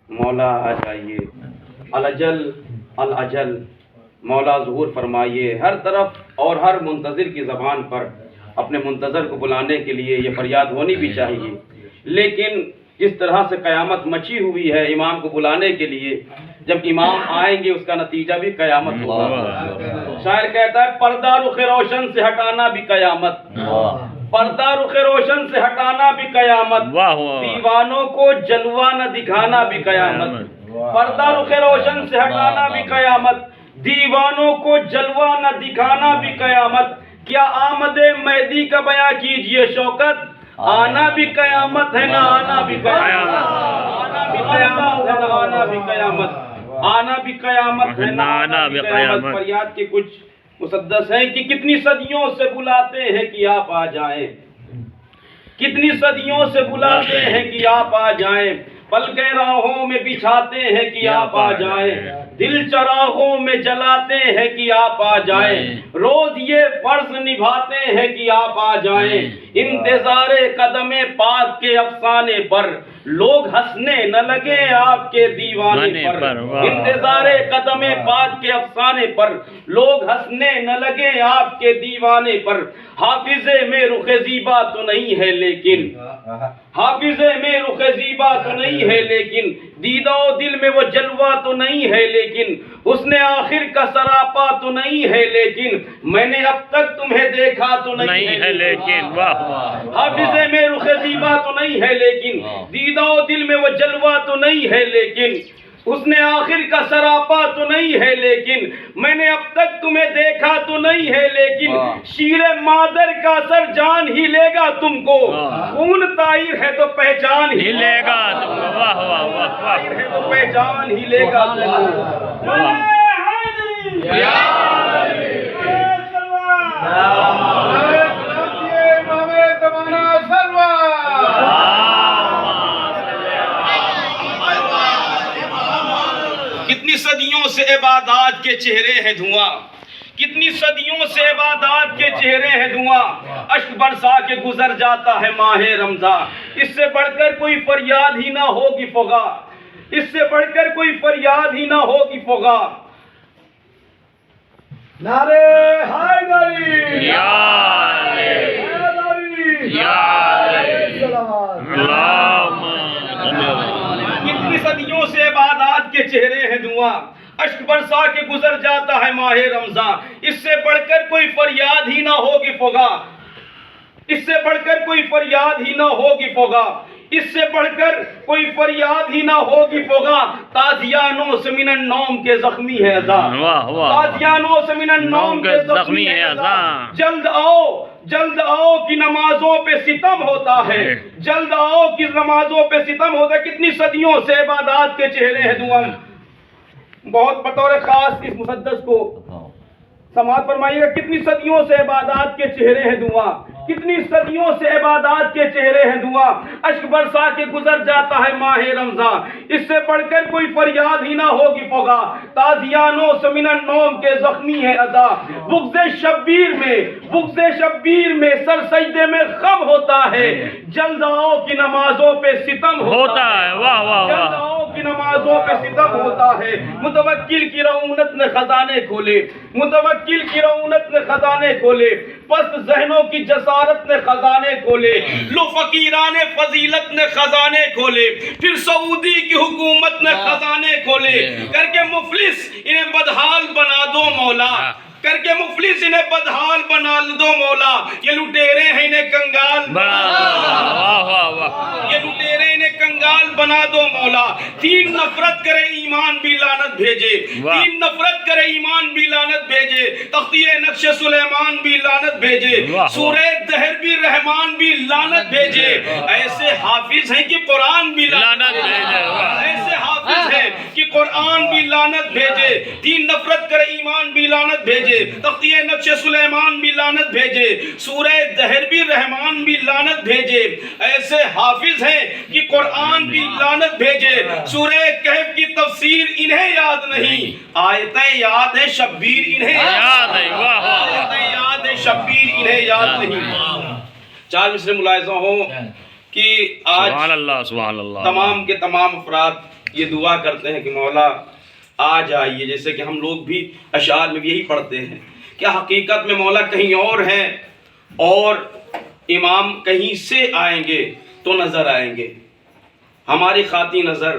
مولا آ جائیے، الاجل الاجل، مولا ظہور فرمائیے۔ ہر طرف اور ہر منتظر کی زبان پر اپنے منتظر کو بلانے کے لیے یہ فریاد ہونی بھی چاہیے، لیکن جس طرح سے قیامت مچی ہوئی ہے امام کو بلانے کے لیے، جب امام آئیں گے اس کا نتیجہ بھی قیامت ہوگا۔ شاعر کہتا ہے پردہ رخ روشن سے ہٹانا بھی قیامت، پردہ رخ روشن سے ہٹانا بھی قیامت، دیوانوں کو جلوہ نہ دکھانا بھی قیامت، پردہ رخ روشن سے ہٹانا بھی قیامت، دیوانوں کو جلوہ نہ دکھانا بھی قیامت۔ کیا آمد مہدی کا بیاں کیجئے شوکت، آنا بھی قیامت ہے نہ آنا بھی قیامت، آنا بھی قیامت ہے نہ آنا بھی قیامت، آنا بھی قیامت ہے نہ آنا بھی قیامت۔ فریاد کے کچھ مسدس ہیں کہ کتنی صدیوں سے بلاتے ہیں کہ آپ آ جائیں، کتنی صدیوں سے بلاتے ہیں کہ آپ آ جائیں، پلکیں راہوں میں بچھاتے ہیں کہ آپ آ جائیں، دل چراغوں میں جلاتے ہیں کہ آپ آ جائیں، روز یہ فرض نبھاتے ہیں کہ آپ آ جائیں، انتظار قدم پاک کے افسانے پر لوگ ہنسنے نہ لگے آپ کے دیوانے پر، انتظار قدم پاک کے افسانے پر لوگ ہنسنے نہ لگے آپ کے دیوانے پر۔ حافظ میں رخ زیبا تو نہیں ہے لیکن، حافظ میں رخ زیبا تو نہیں ہے لیکن، دیدہ و دل میں وہ جلوہ تو نہیں ہے لیکن، حسن آخر کا سراپا تو نہیں ہے لیکن، میں نے اب تک تمہیں دیکھا تو نہیں ہے لیکن، حافظ میں رخ زیبا تو نہیں ہے لیکن، دیدہ و دل میں وہ جلوہ تو نہیں ہے لیکن، حسن آخر کا سراپا تو نہیں ہے لیکن، میں نے اب تک تمہیں دیکھا تو نہیں ہے لیکن، شیر مادر کا سر جان ہی لے گا تم کو، خون طاہر ہے تو پہچان ہی لے گا تم کو، واہ واہ واہ، طاہر ہے تو پہچان ہی لے گا تم کو۔ کتنی صدیوں سے عبادات کے چہرے ہیں دھواں، کتنی صدیوں سے عبادات کے چہرے ہیں دھواں، اشک برسا کے گزر جاتا ہے ماہ رمضان، اس سے بڑھ کر کوئی فریاد ہی نہ ہوگی فغا، اس سے بڑھ کر کوئی فریاد ہی نہ ہوگی فغا۔ نعرے حیدری، یا حیدری، یا کتنی صدیوں سے عبادات کے چہرے ہیں دھواں، اشک برسا کے گزر جاتا ہے ماہ رمضان، اس سے بڑھ کر کوئی فریاد ہی نہ ہوگی فغا، اس سے بڑھ کر کوئی فریاد ہی نہ ہوگی فغا، اس سے بڑھ کر کوئی فریاد ہی نہ ہوگی فغا۔ تازیانوں سے من النوم کے زخمی ہے اذان، تازیانوں سے من النوم کے زخمی ہے اذان، جلد آؤ جلد آؤ کی نمازوں پہ ستم ہوتا ہے، جلد آؤ کی نمازوں پہ ستم ہوتا ہے۔ کتنی صدیوں سے عبادات کے چہرے ہیں دھواں، بہت بطور خاص اس مسدس کو سماعت فرمائیے گا۔ کتنی صدیوں سے عبادات کے چہرے ہیں دھواں، کتنی صدیوں سے عبادات کے چہرے ہیں دھواں، اشک برسا کے گزر جاتا ہے ماہ رمضان، اس سے بڑھ کر کوئی فریاد ہی نہ ہوگی فغا۔ تازیانوں سے من النوم کے زخمی ہے ادا، بغض شبیر میں سر سجدے میں خم ہوتا ہے، جلد آؤ کی نمازوں پہ ستم ہوتا ہے، واہ واہ، جلد آؤ کی نمازوں پہ ستم ہوتا ہے۔ متوکل کی رعونت نے خزانے کھولے، متوکل کی رعونت نے خزانے کھولے، پست ذہنوں کی جسارت نے خزانے کھولے، لو فقیران فضیلت نے خزانے کھولے، پھر سعودی کی حکومت نے خزانے کھولے، کر کے مفلس انہیں بدحال بنا دو مولا، کر کے مفلس انہیں بدحال بنا دو مولا، یہ لٹیرے ہیں انہیں کنگال بنا دو، یہ لٹیرے انہیں کنگال بنا دو مولا۔ تین نفرت کرے ایمان بھی لعنت بھیجے، تین نفرت کرے ایمان بھی لعنت بھیجے، تختیہ نقش سلیمان بھی لعنت بھیجے، سورہ دہر بھی رحمان بھی لعنت بھیجے، ایسے حافظ ہیں کہ قرآن بھی لعنت بھیجے، ایسے حافظ ہیں کہ قرآن بھی لعنت بھیجے، تین نفرت کرے ایمان بھی لعنت بھیجے، تختیہ نقش سلیمان بھی لعنت بھیجے، سورہ دہر بھی رحمان بھی لعنت بھیجے، ایسے حافظ ہیں کہ قرآن بھی لعنت بھیجے، سورہ کہف کی تفسیر انہیں یاد نہیں، آیتیں یاد ہیں شبیر انہیں یاد نہیں، آیتیں یاد ہیں شبیر انہیں یاد نہیں۔ چار مصرے ملاحظہ ہوں کہ آج تمام کے تمام افراد یہ دعا کرتے ہیں کہ مولا آ جائیے، جیسے کہ ہم لوگ بھی اشعار میں بھی یہی پڑھتے ہیں، کیا حقیقت میں مولا کہیں اور ہیں اور امام کہیں سے آئیں گے تو نظر آئیں گے؟ ہماری خاطی نظر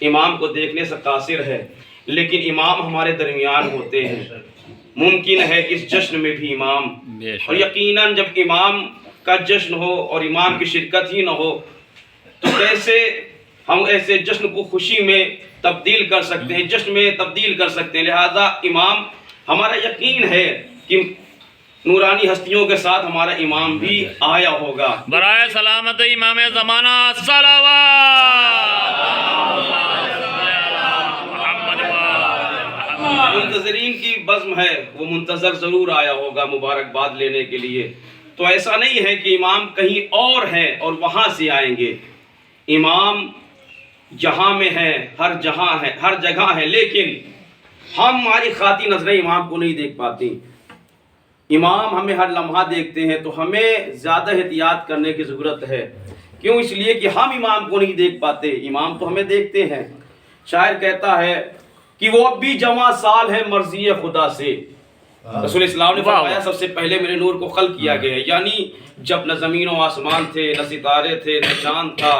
امام کو دیکھنے سے قاصر ہے، لیکن امام ہمارے درمیان ہوتے ہیں۔ ممکن ہے کہ اس جشن میں بھی امام، اور یقیناً جب امام کا جشن ہو اور امام کی شرکت ہی نہ ہو تو کیسے ہم ایسے جشن کو خوشی میں تبدیل کر سکتے ہیں، جشن میں تبدیل کر سکتے ہیں؟ لہذا امام، ہمارا یقین ہے کہ نورانی ہستیوں کے ساتھ ہمارا امام بھی آیا ہوگا۔ برائے سلامت امام زمانہ منتظرین کی بزم ہے، وہ منتظر ضرور آیا ہوگا مبارکباد لینے کے لیے۔ تو ایسا نہیں ہے کہ امام کہیں اور ہیں اور وہاں سے آئیں گے، امام جہاں میں ہے، ہر جگہ ہے، لیکن ہماری خاطی نظریں امام کو نہیں دیکھ پاتی۔ امام ہمیں ہر لمحہ دیکھتے ہیں، تو ہمیں زیادہ احتیاط کرنے کی ضرورت ہے۔ کیوں؟ اس لیے کہ ہم امام کو نہیں دیکھ پاتے، امام تو ہمیں دیکھتے ہیں۔ شاعر کہتا ہے کہ وہ اب بھی جواں سال ہے مرضی خدا سے۔ رسول اسلام نے فرمایا سب سے پہلے میرے نور کو خلق کیا گیا ہے، یعنی جب نہ زمین و آسمان تھے، نہ ستارے تھے، نہ چاند تھا،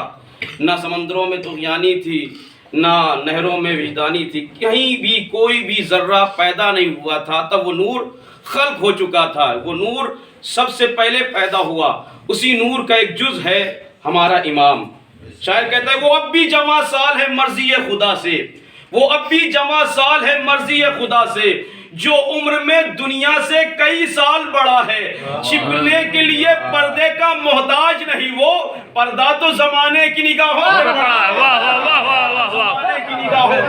نہ سمندروں میں طغیانی تھی، نہ نہروں میں وجدانی تھی، کہیں بھی کوئی بھی ذرہ پیدا نہیں ہوا تھا، تب وہ نور خلق ہو چکا تھا۔ وہ نور سب سے پہلے پیدا ہوا، اسی نور کا ایک جز ہے ہمارا امام۔ شاعر کہتا ہے وہ اب بھی جواں سال ہے مرضی خدا سے، وہ اب بھی جواں سال ہے مرضی خدا سے، جو عمر میں دنیا سے کئی سال بڑا ہے، چھپنے کے لیے پردے کا محتاج نہیں، وہ پردہ تو زمانے کی نگاہوں پہ پڑا ہے،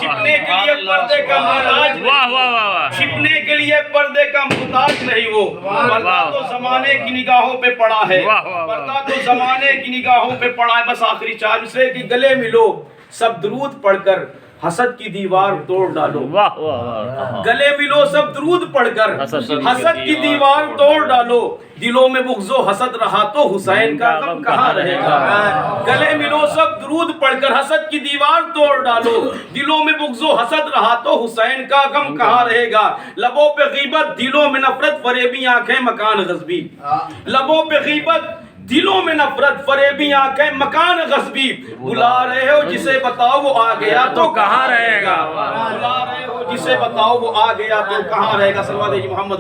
چھپنے کے لیے پردے کا محتاج نہیں، چھپنے کے لیے پردے کا محتاج نہیں، وہ پردہ تو زمانے کی نگاہوں پہ پڑا ہے، پردہ تو زمانے کی نگاہوں پہ پڑا ہے۔ بس آخری چار سے کہ گلے ملو سب درود پڑھ کر حسد کی دیوار توڑ ڈالو، گلے ملو سب درود پڑھ کر حسد کی دیوار توڑ ڈالو، دلوں میں بغض و حسد رہا تو حسین کا غم کہاں رہے گا؟ گلے ملو سب درود پڑھ کر حسد کی دیوار توڑ ڈالو، دلوں میں بغض و حسد رہا تو حسین کا غم کہاں رہے گا؟ لبوں پہ غیبت دلوں میں نفرت فریبی آنکھیں مکان غصبی، لبوں پہ غیبت دلوں میں نفرت فریبی آنکھیں مکان غصبی، بلا رہے ہو جسے بتاؤ وہ آ گیا تو کہاں رہے گا؟ بلا رہے ہو جسے بتاؤ وہ آ گیا تو کہاں رہے گا؟ صلی اللہ علیہ محمد